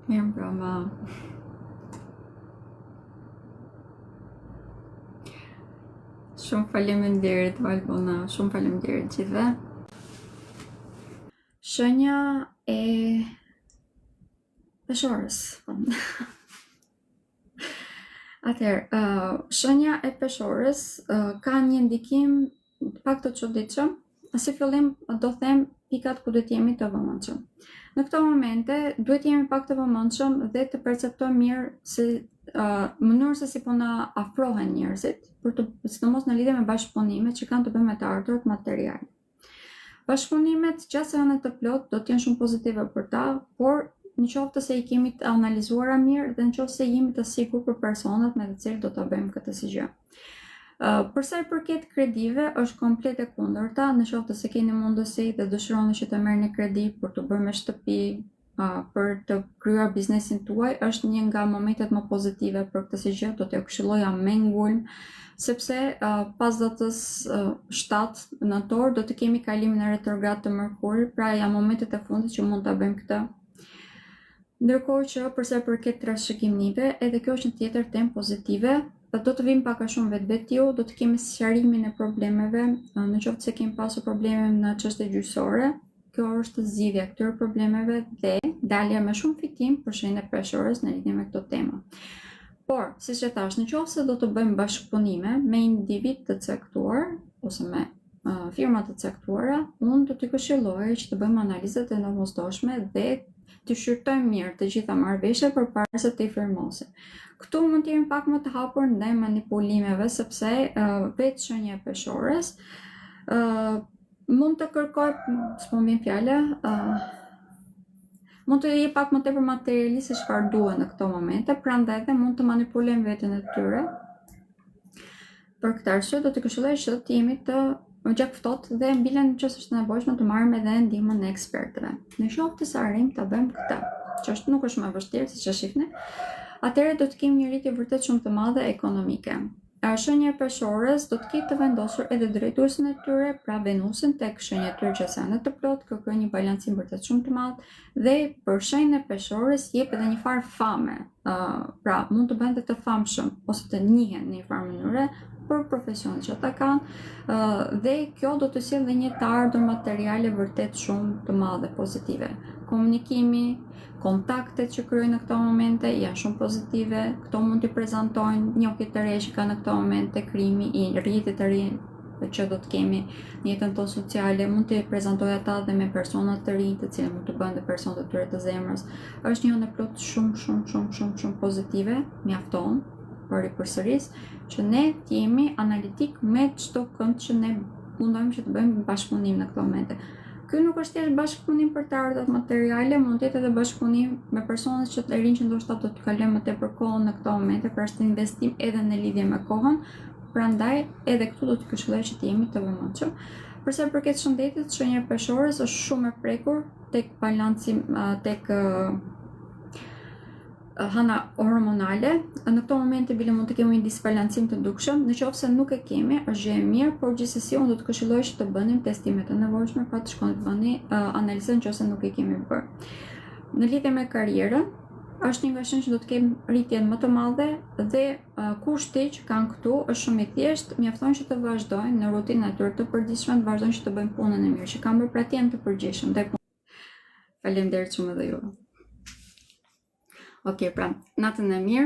Mirë broma. Shumë faleminderit Valbona, shumë faleminderit gjithëve. Shenja e peshorës. Atëherë, shenja e peshorës ka një ndikim pak të çuditshëm. Si fillim do them pikat ku duhet jemi të vëmendshëm. Në këto momente duhet jemi pak të vëmendshëm dhe të perceptojmë mirë se mënyrën se si po na afrohen njerëzit, për të sidomos në lidhje me bashkëpunimet që kanë të bëjnë me të ardhurat materiale. Bashkëpunimet gjatë seanit të plot do të jenë shumë pozitive për ta, por në qoftë se i kemi të analizuara mirë dhe në qoftë se jemi të sigurt për personat me të cilët do ta bëjmë këtë si gjë. Për sa i përket kredive, është komplet e kundërta, në qoftë se keni mundësi dhe dëshironi që të merrni kredi për të bërë me shtëpi, për të krijuar biznesin tuaj, është një nga momentet më pozitive për këtë si gjë, do t'ju këshilloja me ngulm, sepse pas datës 7 nëntor do të kemi kalimin e retrograd të Mërkurit, pra janë momentet e fundit që mund ta bëjmë këtë. Ndërkohë që përsa përket trashëgimive, edhe kjo është një tjetër temë pozitive, do të vim pak a shumë vetvetiu, do të kemi sqarimin e problemeve, në qoftë se kemi pasur probleme në çështje gjyqësore, kjo është zgjidhja e këtyre problemeve dhe dalja me shumë fitim për shenjën e peshorës në lidhje me këto tema. Por, siç e thash, në qoftë se do të bëjmë bashkëpunime me individ të caktuar ose me firma të caktuara, unë do t'i këshilloj që të bëjmë analizat e domosdoshme dhe të shqyrtojmë mirë të gjitha marrëveshjet përpara se të i firmosim. Këtu mund të jemi pak më të hapur ndaj manipulimeve, sepse vetë shenja e peshorës mund të kërkoj, s'po më vjen fjala, mund të jetë pak më tepër materialist se çfarë duhet në këto momente, prandaj edhe mund të manipulojmë veten e tyre. Për këtë arsye do të këshilloj që të jemi të gjakftohtë dhe mbilen nëse është nevojshme të marrim edhe ndihmën e ekspertëve. Në qoftë se arrim ta bëjmë këtë, që është nuk është më vështirë siç e shihni, atëherë do të kemi një rritje vërtet shumë të madhe ekonomike. Shenja e peshorës do të ketë të vendosur edhe drejtuesin e tyre, pra Venusin tek shenja e tyre që janë të plot, kërkojnë një balancim vërtet shumë të madh dhe për shenjën e peshorës jep edhe një farë fame. Pra mund të bëhen të famshëm ose të njihen në një farë mënyrë për profesionin që ata kanë dhe kjo do të sjellë dhe një të ardhur materiale vërtet shumë të madhe pozitive. Komunikimi, kontaktet që kryejnë në këto momente janë shumë pozitive, këto mund t'i prezantojnë njohje të re që ka në këto momente, krimi i rrjetit të rinj që do të kemi në jetën tonë sociale, mund t'i prezantojë ata dhe me persona të rinj, të cilët mund të bëhen dhe persona të tyre të zemrës. Është një plot shumë pozitive, mjafton për i përsëris, që ne t'jemi analitik me çdo kënd që ne mundojmë që të bëjmë bashkëpunim në këto momente. Ky nuk është thjesht bashkëpunim për të ardhurat materiale, mund të jetë edhe bashkëpunim me personat që të rinj që ndoshta do të kalojnë më tepër kohën në këto momente, pra është investim edhe në lidhje me kohën, prandaj edhe këtu do të këshilloj që të jemi të vëmendshëm. Përsa përket shëndetit, shenja e peshorës është shumë e prekur tek balanci tek hana hormonale. Në këto momente bile mund të kemi një disbalancim të dukshëm, në qoftë se nuk e kemi, është gjë e mirë, por gjithsesi unë do të këshilloj që të bënim testimet e nevojshme, pra të shkoni të bëni analizën nëse nuk e kemi bërë. Në lidhje me karrierën, është një nga shenjat që do të kemi rritjen më të madhe dhe kushti që kanë këtu është shumë i thjeshtë, mjafton që të vazhdojnë në rutinën e tyre të përditshme, të vazhdojnë që të bëjnë punën e mirë që kanë bërë, pra të jenë të përgjegjshëm ndaj punës. Faleminderit shumë edhe juve. Okej, pra, natën e mirë.